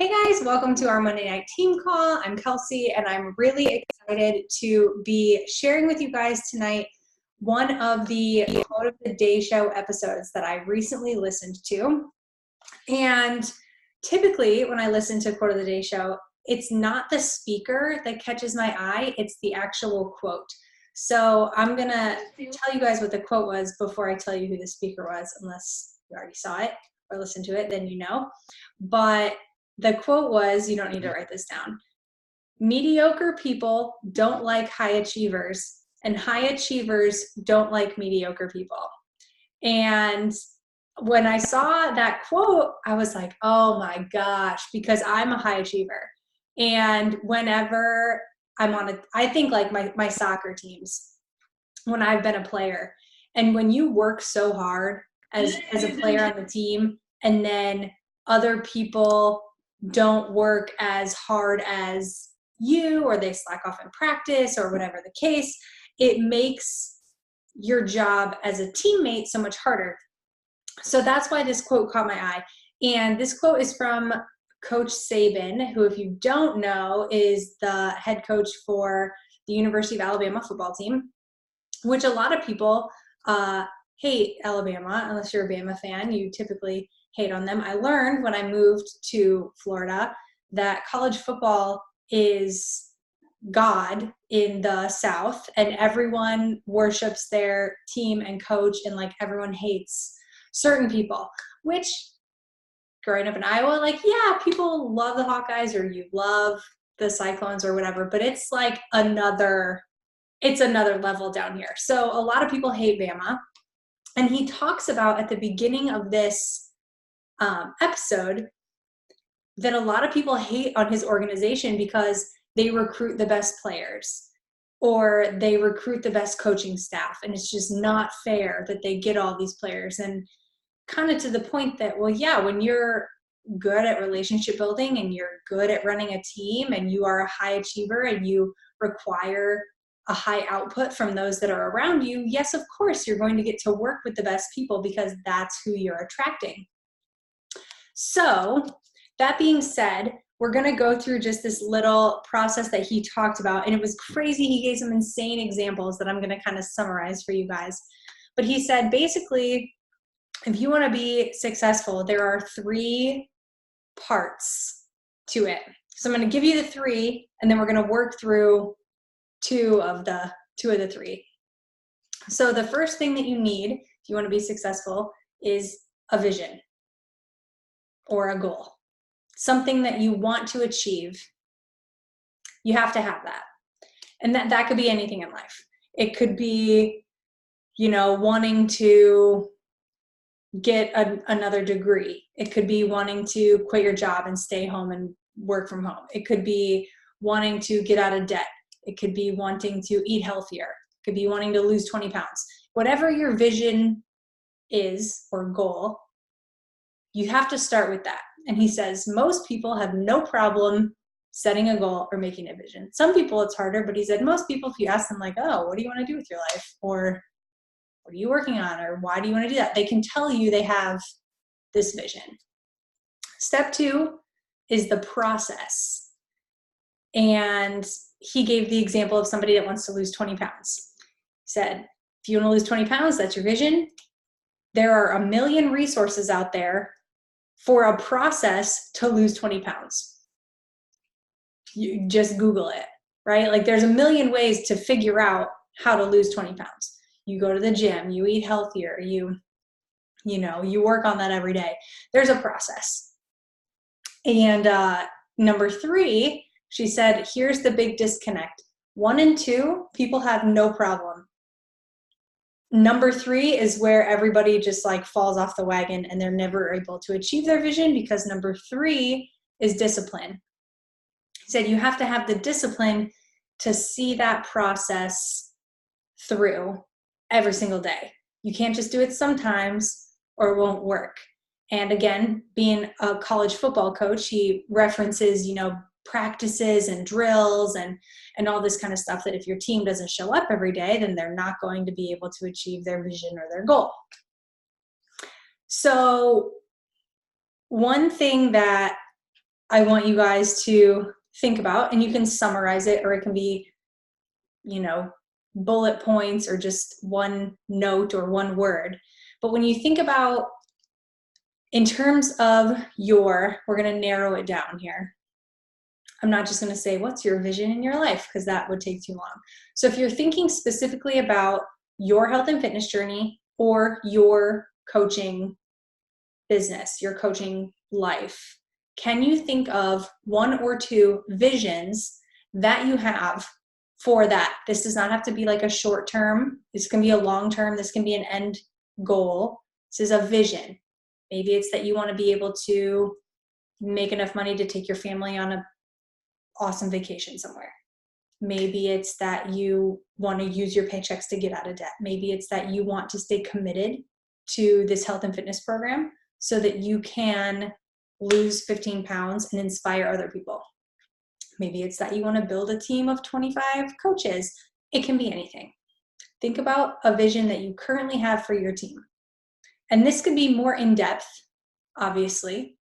Hey guys, welcome to our Monday night team call. I'm Kelsey and I'm really excited to be sharing with you guys tonight one of the Quote of the Day show episodes that I recently listened to. And typically when I listen to Quote of the Day show, it's not the speaker that catches my eye, it's the actual quote. So I'm gonna tell you guys what the quote was before I tell you who the speaker was, unless you already saw it or listened to it, then you know. But the quote was, you don't need to write this down, mediocre people don't like high achievers, and high achievers don't like mediocre people. And when I saw that quote, I was like, oh my gosh, because I'm a high achiever. And whenever I'm on I think like my soccer teams, when I've been a player, and when you work so hard as a player on the team, and then other people don't work as hard as you, or they slack off in practice or whatever the case, it makes your job as a teammate so much harder. So that's why this quote caught my eye. And this quote is from Coach Saban, who, if you don't know, is the head coach for the University of Alabama football team, which a lot of people hate Alabama. Unless you're a Bama fan, you typically hate on them. I learned when I moved to Florida that college football is God in the South, and everyone worships their team and coach, and like everyone hates certain people, which growing up in Iowa, like, yeah, people love the Hawkeyes or you love the Cyclones or whatever, but it's like another level down here. So a lot of people hate Bama. And he talks about at the beginning of this episode that a lot of people hate on his organization because they recruit the best players or they recruit the best coaching staff. And it's just not fair that they get all these players. And kind of to the point that, well, yeah, when you're good at relationship building and you're good at running a team and you are a high achiever and you require a high output from those that are around you, yes, of course, you're going to get to work with the best people because that's who you're attracting. So that being said, we're going to go through just this little process that he talked about. And it was crazy. He gave some insane examples that I'm going to kind of summarize for you guys. But he said, basically, if you want to be successful, there are 3 parts to it. So I'm going to give you the 3, and then we're going to work through two of the 3. So the first thing that you need if you want to be successful is a vision or a goal, something that you want to achieve. You have to have that. And that could be anything in life. It could be, wanting to get another degree. It could be wanting to quit your job and stay home and work from home. It could be wanting to get out of debt. It could be wanting to eat healthier. It could be wanting to lose 20 pounds. Whatever your vision is or goal, you have to start with that. And he says most people have no problem setting a goal or making a vision. Some people it's harder, but he said most people, if you ask them like, oh, what do you want to do with your life? Or what are you working on? Or why do you want to do that? They can tell you they have this vision. Step 2 is the process. And he gave the example of somebody that wants to lose 20 pounds. He said, if you want to lose 20 pounds, that's your vision. There are a million resources out there for a process to lose 20 pounds. You just Google it, right? Like there's a million ways to figure out how to lose 20 pounds. You go to the gym, you eat healthier, you work on that every day. There's a process. And number 3, she said, here's the big disconnect. 1 and 2, people have no problem. Number 3 is where everybody just like falls off the wagon and they're never able to achieve their vision, because number 3 is discipline. He said you have to have the discipline to see that process through every single day. You can't just do it sometimes or it won't work. And again, being a college football coach, he references, practices and drills and all this kind of stuff, that if your team doesn't show up every day, then they're not going to be able to achieve their vision or their goal. So one thing that I want you guys to think about, and you can summarize it, or it can be, bullet points or just one note or one word. But when you think about, in terms of we're going to narrow it down here. I'm not just going to say, what's your vision in your life? Because that would take too long. So if you're thinking specifically about your health and fitness journey or your coaching business, your coaching life, can you think of one or two visions that you have for that? This does not have to be like a short term. This can be a long term. This can be an end goal. This is a vision. Maybe it's that you want to be able to make enough money to take your family on an awesome vacation somewhere. Maybe it's that you want to use your paychecks to get out of debt. Maybe it's that you want to stay committed to this health and fitness program so that you can lose 15 pounds and inspire other people. Maybe it's that you want to build a team of 25 coaches. It can be anything. Think about a vision that you currently have for your team. And this could be more in depth, obviously.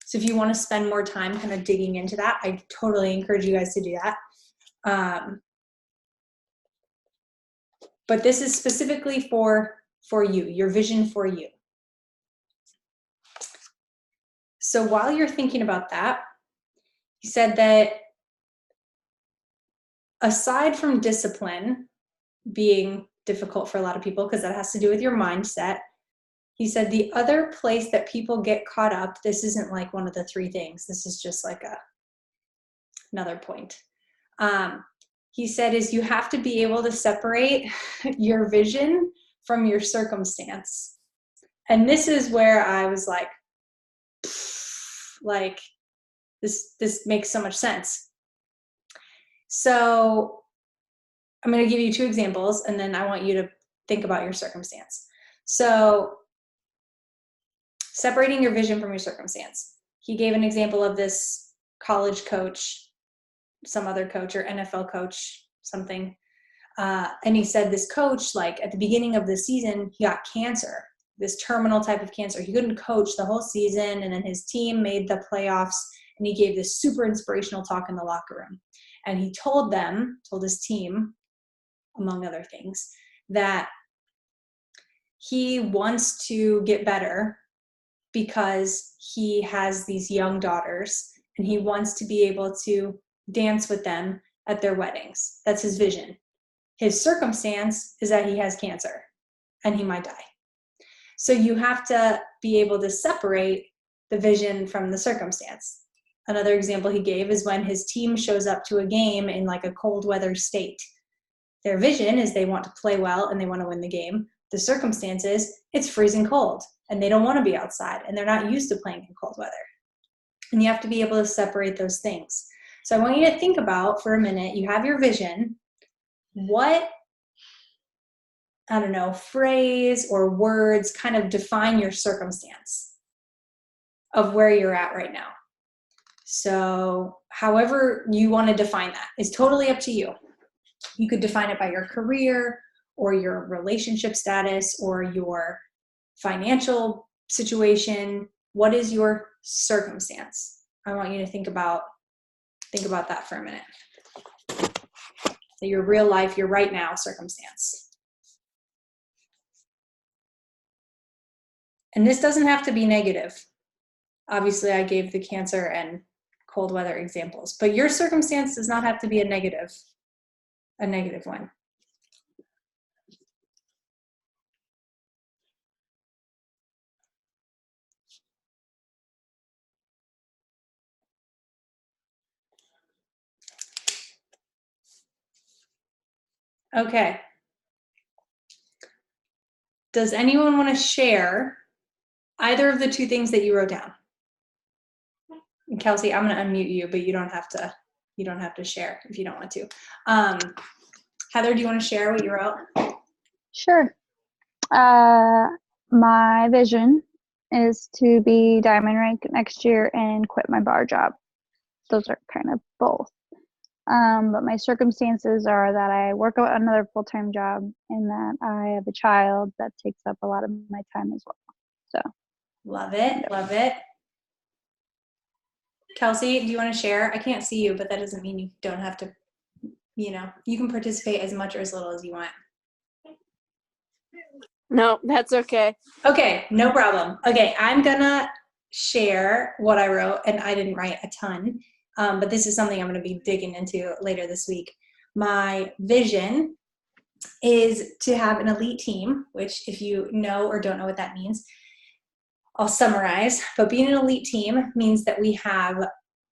So if you want to spend more time kind of digging into that, I totally encourage you guys to do that. But this is specifically for you, your vision for you. So while you're thinking about that, he said that aside from discipline being difficult for a lot of people, because that has to do with your mindset, he said the other place that people get caught up, this isn't like one of the three things, this is just like another point. He said is you have to be able to separate your vision from your circumstance. And this is where I was like this makes so much sense. So I'm going to give you two examples, and then I want you to think about your circumstance. So separating your vision from your circumstance. He gave an example of this college coach, some other coach or NFL coach, something. And he said this coach, like at the beginning of the season, he got cancer, this terminal type of cancer. He couldn't coach the whole season, and then his team made the playoffs, and he gave this super inspirational talk in the locker room. And he told his team, among other things, that he wants to get better because he has these young daughters, and he wants to be able to dance with them at their weddings. That's his vision. His circumstance is that he has cancer and he might die. So you have to be able to separate the vision from the circumstance. Another example he gave is when his team shows up to a game in like a cold weather state. Their vision is they want to play well and they want to win the game. The circumstance is it's freezing cold and they don't want to be outside and they're not used to playing in cold weather. And you have to be able to separate those things. So I want you to think about for a minute, you have your vision. What, phrase or words kind of define your circumstance of where you're at right now. So however you want to define that is totally up to you. You could define it by your career or your relationship status or your financial situation. What is your circumstance? I want you to think about that for a minute. So your real life, your right now circumstance. And this doesn't have to be negative. Obviously, I gave the cancer and cold weather examples, but your circumstance does not have to be a negative one. Okay. Does anyone want to share either of the two things that you wrote down? And Kelsey, I'm going to unmute you, but you don't have to share if you don't want to. Heather, do you want to share what you wrote? Sure. My vision is to be diamond rank next year and quit my bar job. Those are kind of both. But my circumstances are that I work another full-time job and that I have a child that takes up a lot of my time as well. So love it. Kelsey, do you want to share? I can't see you, but that doesn't mean you don't have to, you can participate as much or as little as you want. No, that's okay. Okay, no problem. Okay, I'm gonna share what I wrote, and I didn't write a ton, but this is something I'm gonna be digging into later this week. My vision is to have an elite team, which if you know or don't know what that means, I'll summarize. But being an elite team means that we have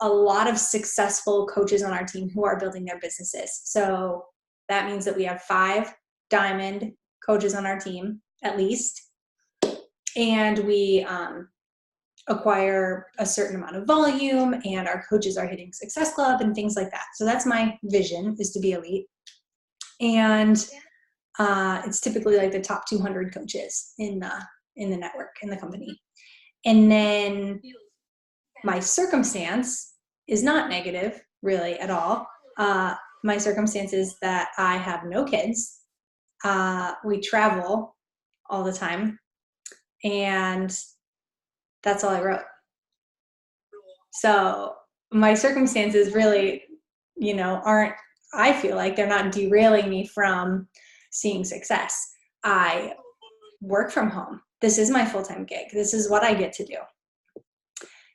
a lot of successful coaches on our team who are building their businesses. So that means that we have 5 diamond coaches on our team, at least. And we acquire a certain amount of volume, and our coaches are hitting Success Club and things like that. So that's my vision, is to be elite. And it's typically like the top 200 coaches in the network, in the company. And then my circumstance is not negative, really, at all. My circumstance is that I have no kids. We travel all the time. And that's all I wrote. So my circumstances really, aren't, I feel like they're not derailing me from seeing success. I work from home. This is my full-time gig. This is what I get to do.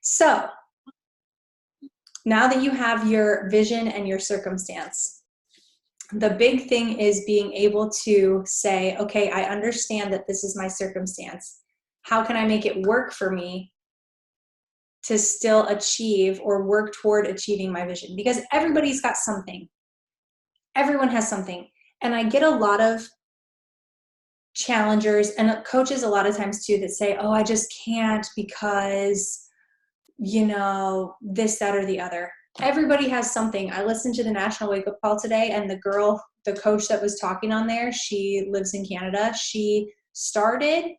So now that you have your vision and your circumstance, the big thing is being able to say, okay, I understand that this is my circumstance. How can I make it work for me to still achieve or work toward achieving my vision? Because everybody's got something. Everyone has something. And I get a lot of challengers and coaches a lot of times too that say, oh, I just can't because, this, that, or the other. Everybody has something. I listened to the National Wake Up Call today, and the coach that was talking on there, she lives in Canada. She started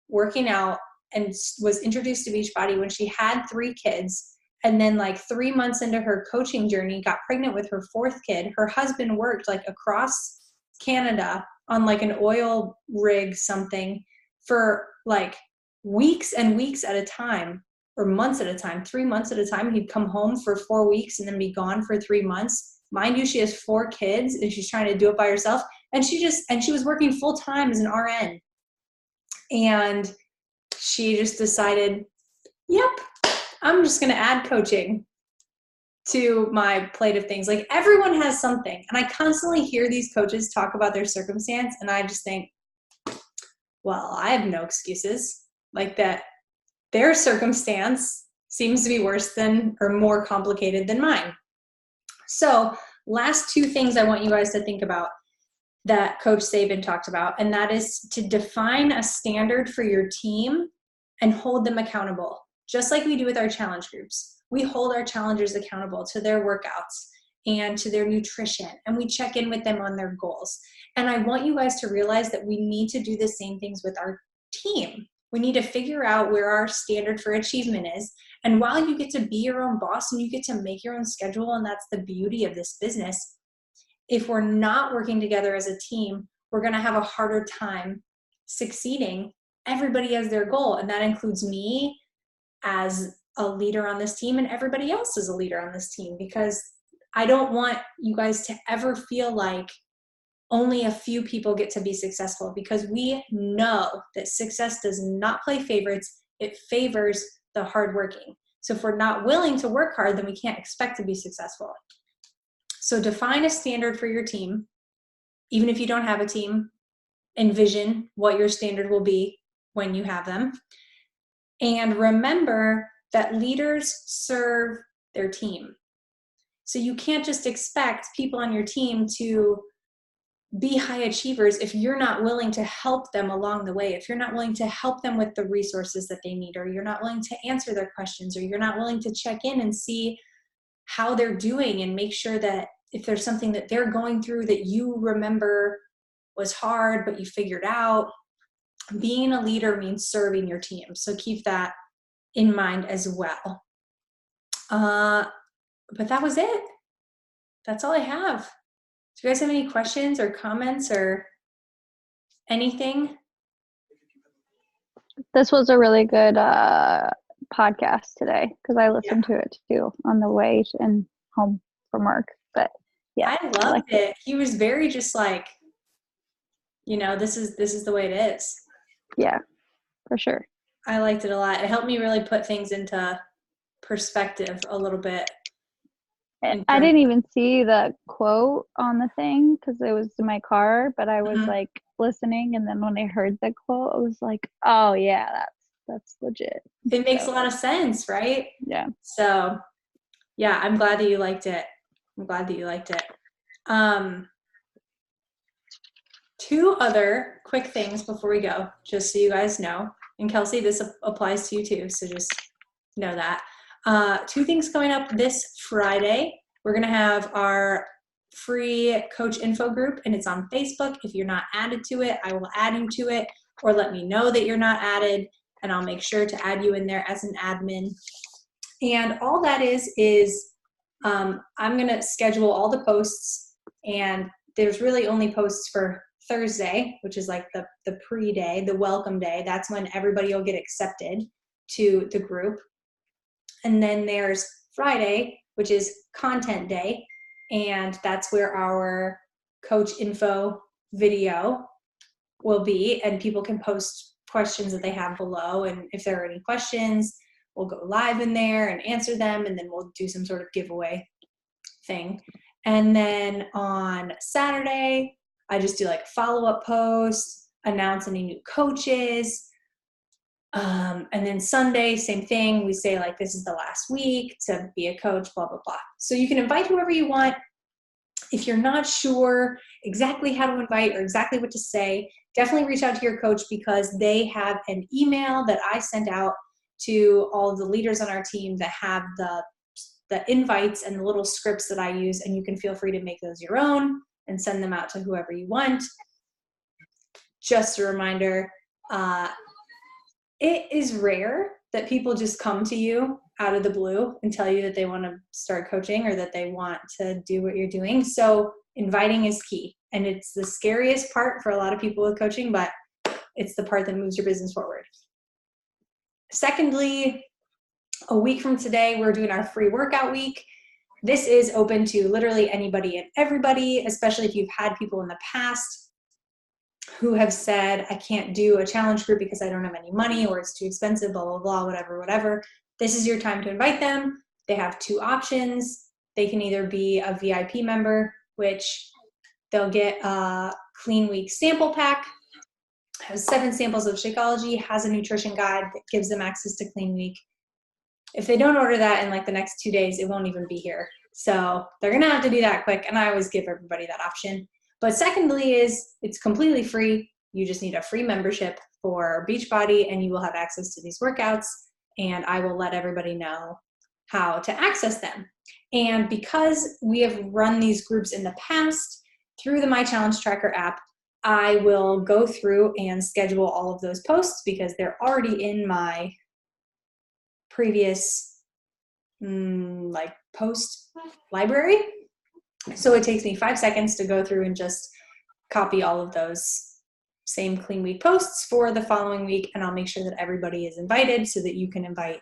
working out and was introduced to Beachbody when she had 3 kids. And then like 3 months into her coaching journey, got pregnant with her 4th kid. Her husband worked like across Canada on like an oil rig something for like weeks and weeks at a time, or months at a time, 3 months at a time. He'd come home for 4 weeks and then be gone for 3 months. Mind you, she has 4 kids and she's trying to do it by herself. And she was working full time as an RN. And she just decided, yep, I'm just going to add coaching to my plate of things. Like, everyone has something. And I constantly hear these coaches talk about their circumstance, and I just think, well, I have no excuses. Like, that their circumstance seems to be worse than or more complicated than mine. So last 2 things I want you guys to think about that Coach Saban talked about, and that is to define a standard for your team and hold them accountable. Just like we do with our challenge groups. We hold our challengers accountable to their workouts and to their nutrition, and we check in with them on their goals. And I want you guys to realize that we need to do the same things with our team. We need to figure out where our standard for achievement is. And while you get to be your own boss and you get to make your own schedule, and that's the beauty of this business, if we're not working together as a team, we're going to have a harder time succeeding. Everybody has their goal, and that includes me as a leader on this team and everybody else is a leader on this team, because I don't want you guys to ever feel like only a few people get to be successful, because we know that success does not play favorites. It favors the hardworking. So if we're not willing to work hard, then we can't expect to be successful. So define a standard for your team. Even if you don't have a team, envision what your standard will be when you have them. And remember that leaders serve their team. So you can't just expect people on your team to be high achievers if you're not willing to help them along the way, if you're not willing to help them with the resources that they need, or you're not willing to answer their questions, or you're not willing to check in and see how they're doing and make sure that if there's something that they're going through that you remember was hard but you figured out. Being a leader means serving your team. So keep that in mind as well. But that was it. That's all I have. Do you guys have any questions or comments or anything? This was a really good podcast today because I listened to it too on the way and home from work. But yeah, I loved it. He was very just like, this is the way it is. Yeah, for sure. I liked it a lot. It helped me really put things into perspective a little bit. I didn't even see the quote on the thing because it was in my car, but I was like listening, and then when I heard the quote, I was like, oh yeah, that's legit. It makes a lot of sense, right? Yeah. So yeah, I'm glad that you liked it. Two other quick things before we go, just so you guys know. And Kelsey, this applies to you too, so just know that. Two things coming up this Friday. We're going to have our free coach info group, and it's on Facebook. If you're not added to it, I will add you to it, or let me know that you're not added, and I'll make sure to add you in there as an admin. And all that is I'm going to schedule all the posts, and there's really only posts for Thursday, which is like the pre-day, the welcome day. That's when everybody will get accepted to the group. And then there's Friday, which is content day, and that's where our coach info video will be, and people can post questions that they have below, and if there are any questions, we'll go live in there and answer them, and then we'll do some sort of giveaway thing. And then on Saturday, I just do like a follow-up post, announce any new coaches. And then Sunday, same thing. We say like, this is the last week to be a coach, blah, blah, blah. So you can invite whoever you want. If you're not sure exactly how to invite or exactly what to say, definitely reach out to your coach, because they have an email that I sent out to all of the leaders on our team that have the invites and the little scripts that I use, and you can feel free to make those your own and send them out to whoever you want. Just a reminder, it is rare that people just come to you out of the blue and tell you that they want to start coaching or that they want to do what you're doing. So inviting is key. And it's the scariest part for a lot of people with coaching, but it's the part that moves your business forward. Secondly, a week from today, we're doing our free workout week. This is open to literally anybody and everybody, especially if you've had people in the past who have said, I can't do a challenge group because I don't have any money, or it's too expensive, blah, blah, blah, whatever. This is your time to invite them. They have two options. They can either be a VIP member, which they'll get a Clean Week sample pack, has 7 samples of Shakeology, has a nutrition guide that gives them access to Clean Week. If they don't order that in like the next 2 days, it won't even be here. So they're going to have to do that quick, and I always give everybody that option. But secondly is it's completely free. You just need a free membership for Beachbody, and you will have access to these workouts, and I will let everybody know how to access them. And because we have run these groups in the past through the My Challenge Tracker app, I will go through and schedule all of those posts because they're already in my previous like post library. So it takes me 5 seconds to go through and just copy all of those same Clean Week posts for the following week, and I'll make sure that everybody is invited so that you can invite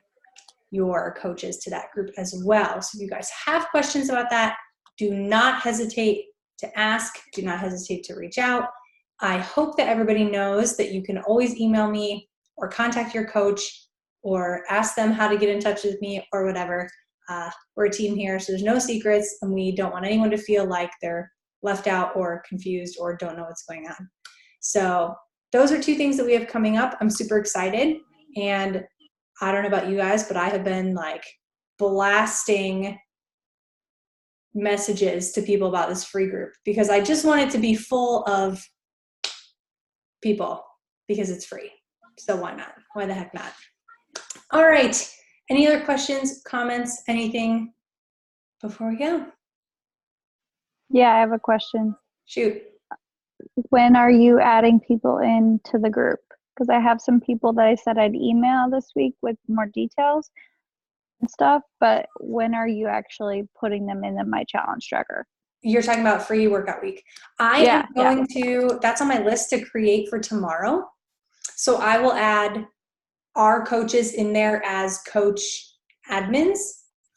your coaches to that group as well. So if you guys have questions about that, do not hesitate to ask, do not hesitate to reach out. I hope that everybody knows that you can always email me or contact your coach or ask them how to get in touch with me or whatever. We're a team here, so there's no secrets, and we don't want anyone to feel like they're left out or confused or don't know what's going on. So those are 2 things that we have coming up. I'm super excited, and I don't know about you guys, but I have been like blasting messages to people about this free group because I just want it to be full of people because it's free. So why not? Why the heck not? All right. Any other questions, comments, anything before we go? Yeah, I have a question. Shoot. When are you adding people into the group? Because I have some people that I said I'd email this week with more details and stuff, but when are you actually putting them in My Challenge Tracker? You're talking about free workout week. I am going to, that's on my list to create for tomorrow. So I will add our coaches in there as coach admins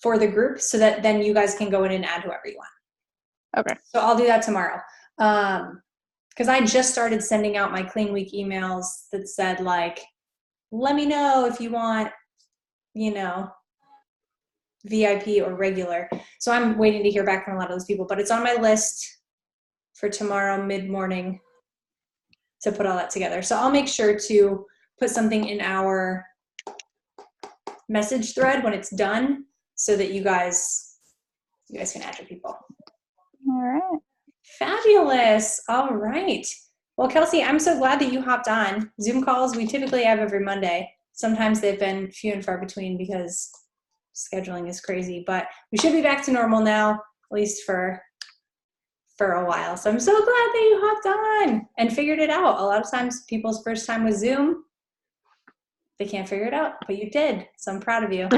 for the group so that then you guys can go in and add whoever you want. Okay. So I'll do that tomorrow. Because I just started sending out my Clean Week emails that said, like, let me know if you want, you know, VIP or regular. So I'm waiting to hear back from a lot of those people, but it's on my list for tomorrow mid-morning to put all that together. So I'll make sure to put something in our message thread when it's done so that you guys can add your people. All right. Fabulous. All right. Well, Kelsey, I'm so glad that you hopped on. Zoom calls we typically have every Monday. Sometimes they've been few and far between because scheduling is crazy, but we should be back to normal now, at least for a while. So I'm so glad that you hopped on and figured it out. A lot of times people's first time with Zoom, they can't figure it out, but you did. So I'm proud of you.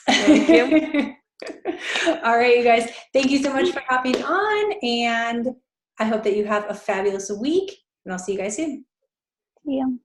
Thank you. All right, you guys. Thank you so much for hopping on, and I hope that you have a fabulous week, and I'll see you guys soon. See you.